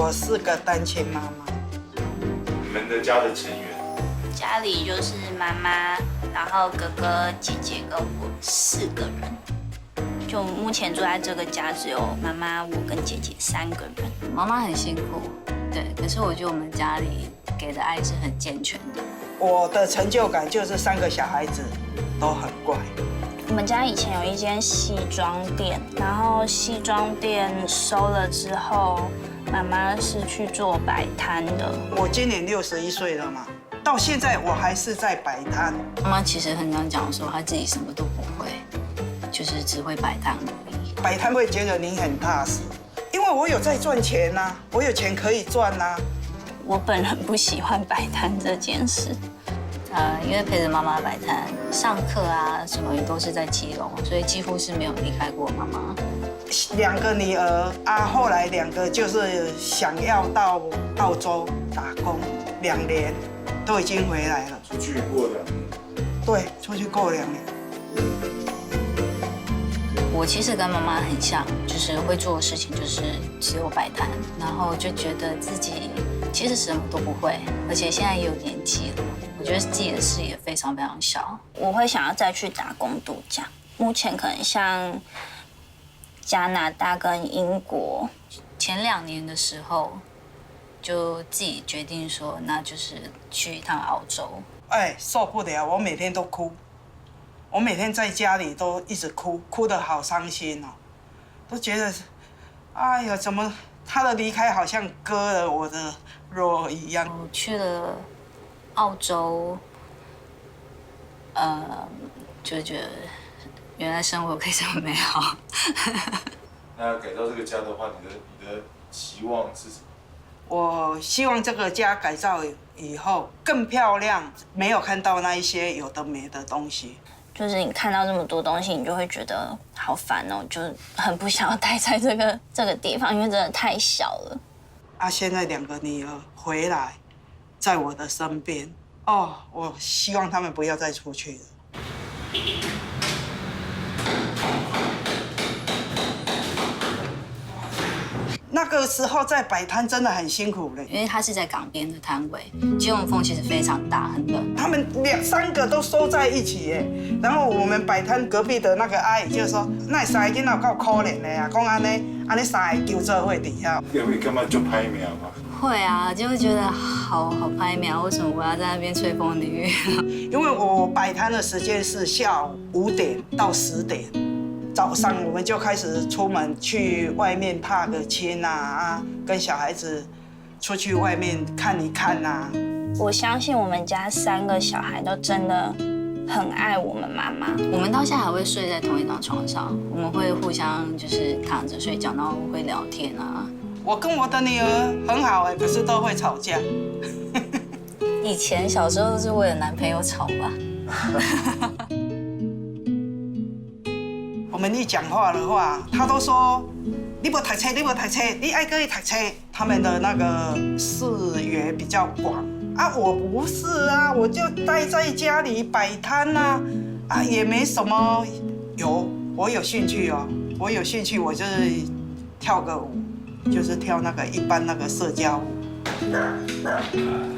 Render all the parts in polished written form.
我是个单亲妈妈。你们的家的成员？家里就是妈妈，然后哥哥、姐姐跟我4个人。就目前住在这个家，只有妈妈、我跟姐姐3个人。妈妈很辛苦，对，可是我觉得我们家里给的爱是很健全的。我的成就感就是3个小孩子都很乖。我们家以前有一间西装店，然后西装店收了之后，妈妈是去做摆摊的。我今年61岁了嘛，到现在我还是在摆摊。妈妈其实很常讲说，她自己什么都不会，就是只会摆摊而已。摆摊会觉得你很踏实，因为我有在赚钱呐，我有钱可以赚呐。我本人不喜欢摆摊这件事。因为陪着妈妈摆摊、上课啊什么也都是在基隆，所以几乎是没有离开过妈妈。2个女儿啊，后来2个就是想要到澳洲打工，2年都已经回来了。出去过2年。对，出去过2年。我其实跟妈妈很像，就是会做的事情就是只有摆摊，然后就觉得自己其实什么都不会，而且现在也有年纪了，我觉得自己的视野非常非常小。我会想要再去打工度假，目前可能像加拿大跟英国。前2年的时候，就自己决定说，那就是去一趟澳洲。哎，受不了，我每天都哭。我每天在家里都一直哭，哭得好伤心哦，都觉得，哎呀，怎么他的离开好像割了我的肉一样。我去了澳洲，就觉得原来生活可以这么美好。那改造这个家的话，你的期望是什么？我希望这个家改造以后更漂亮，没有看到那一些有的没的东西。就是你看到这么多东西，你就会觉得好烦哦，就很不想要待在这个地方，因为真的太小了。啊，现在2个女儿回来，在我的身边，哦，我希望他们不要再出去了。那个时候在摆摊真的很辛苦嘞，因为它是在港边的摊位，基隆风其实非常大，很冷。他们2、3个都收在一起耶。然后我们摆摊隔壁的那个阿姨就说：“那3个囡仔够可怜的呀，讲安尼3个揪做伙底下。”有没有干嘛就拍苗嘛？会啊，就会觉得好拍苗，为什么我要在那边吹风淋雨？因为我摆摊的时间是下午5点到10点。早上我们就开始出门去外面踏个青啊，跟小孩子出去外面看一看啊。我相信我们家3个小孩都真的很爱我们妈妈。我们到现在还会睡在同一张床上，我们会互相就是躺着睡觉，然后会聊天啊。我跟我的女儿很好哎，可是都会吵架。以前小时候都是为了男朋友吵吧。我们一讲话的话，他都说你不读册，你不读册，你爱去读册。他们的那个视野比较广啊，我不是啊，我就待在家里摆摊呐，啊也没什么。我有兴趣哦，我有兴趣，我就是跳个舞，就是跳那个一般那个社交舞。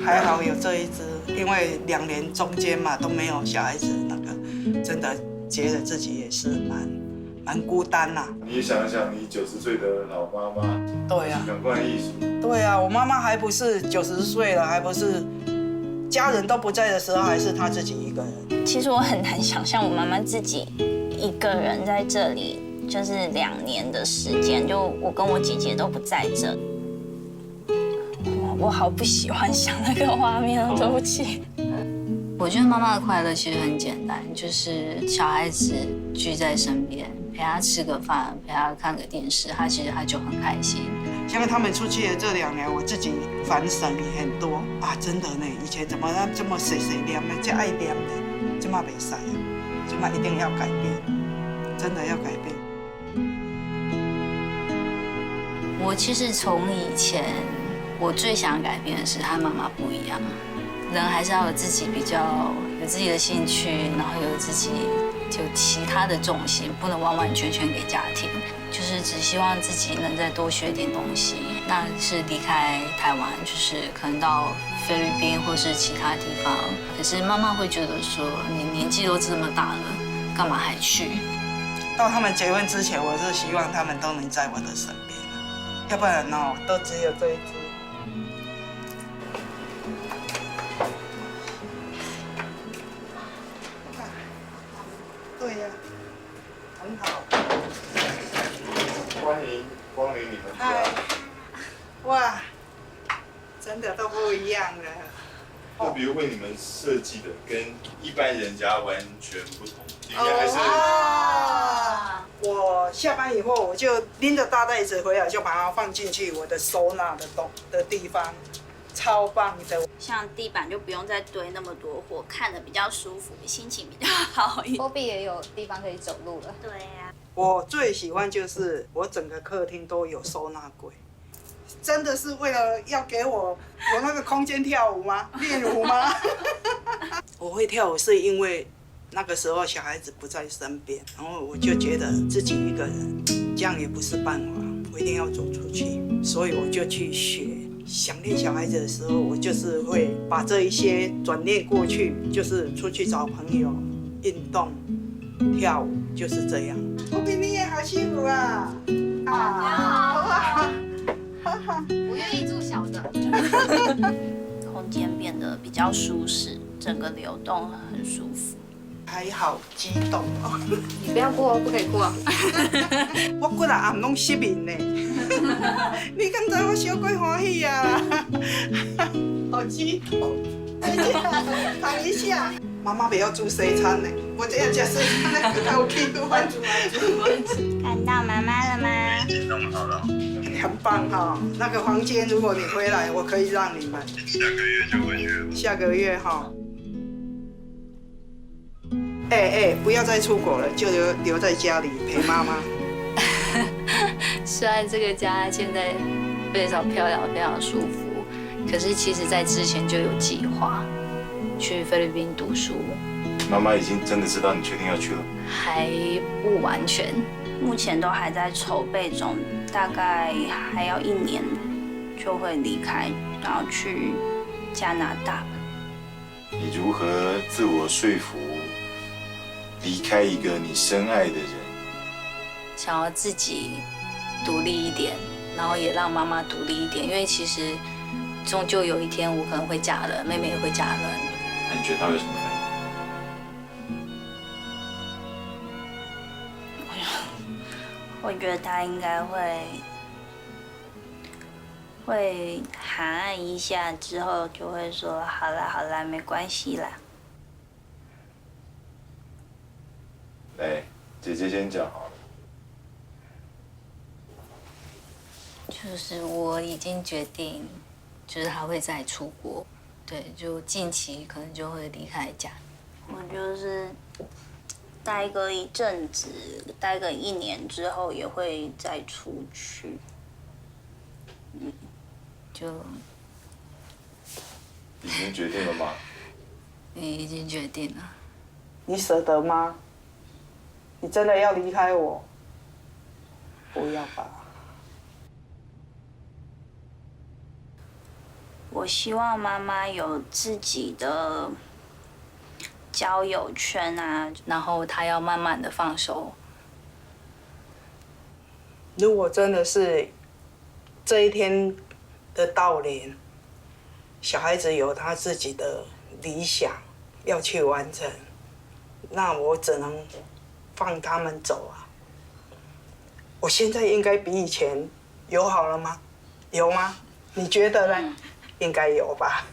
还好有这一支，因为2年中间嘛都没有小孩子，那个真的觉得自己也是蛮孤单呐。你也想想，你90岁的老妈妈，对呀，感官艺术。对呀，我妈妈还不是90岁了，还不是家人都不在的时候，还是她自己一个人。其实我很难想象我妈妈自己一个人在这里，就是2年的时间，就我跟我姐姐都不在这。我好不喜欢想那个画面，对不起。我觉得妈妈的快乐其实很简单，就是小孩子聚在身边，陪他吃个饭，陪他看个电视，他就很开心。像他们出去的这2年，我自己反省也很多啊，真的呢，以前怎么这么碎念呢，这爱念呢，这么没使啊，这么一定要改变，真的要改变。我其实从以前，我最想改变的是和妈妈不一样。人还是要有自己有自己的兴趣，然后有其他的重心，不能完完全全给家庭。就是只希望自己能再多学点东西。那是离开台湾，就是可能到菲律宾或是其他地方。可是妈妈会觉得说，你年纪都这么大了，干嘛还去？到他们结婚之前，我是希望他们都能在我的身边，要不然哦，都只有这一只。对呀，很好。欢迎光临你们嗨家。哇，真的都不一样了。特别为你们设计的，跟一般人家完全不同。里面还是我下班以后，我就拎着大袋子回来，就把它放进去我的收纳的地方，超棒的。像地板就不用再堆那么多货，看得比较舒服，心情比较好一点。波比也有地方可以走路了。对呀、我最喜欢就是我整个客厅都有收纳柜，真的是为了要给我有那个空间跳舞吗？练舞吗？我会跳舞是因为那个时候小孩子不在身边，然后我就觉得自己一个人这样也不是办法，我一定要走出去，所以我就去学。想念小孩子的时候，我就是会把这一些转念过去，就是出去找朋友、运动、跳舞，就是这样。我比你也好幸福啊！我愿意住小的。空间变得比较舒适，整个流动很舒服。还好激动哦！你不要哭哦，不可以哭啊。我几日暗拢失眠呢。你刚才我小鬼欢喜啊！好激动！躺一下。妈妈不要煮西餐呢，我这样吃西餐呢，不够气饭。看到妈妈了吗？弄好了，很棒哈、那个房间如果你回来，我可以让你们。下个月就回去了。下个月哈。不要再出国了，就留在家里陪妈妈。虽然这个家现在非常漂亮、非常舒服，可是其实在之前就有计划去菲律宾读书，妈妈已经真的知道你确定要去了。还不完全。目前都还在筹备中，大概还要1年就会离开，然后去加拿大。你如何自我说服离开一个你深爱的人？想要自己独立一点，然后也让妈妈独立一点，因为其实终究有一天我可能会嫁人，妹妹也会嫁人。那你觉得他有什么反应？我觉得他应该会喊按一下，之后就会说好啦好啦，没关系啦。来，姐姐先讲好了。就是我已经决定，就是他会再出国，对，就近期可能就会离开家。我就是待个一阵子，待个1年之后也会再出去。就已经决定了吗？你已经决定了。你舍得吗？你真的要离开我？不要吧。我希望妈妈有自己的交友圈啊，然后他要慢慢的放手。如果真的是这一天的到临，小孩子有他自己的理想要去完成，那我只能放他们走啊。我现在应该比以前友好了吗？有吗？你觉得呢？应该有吧。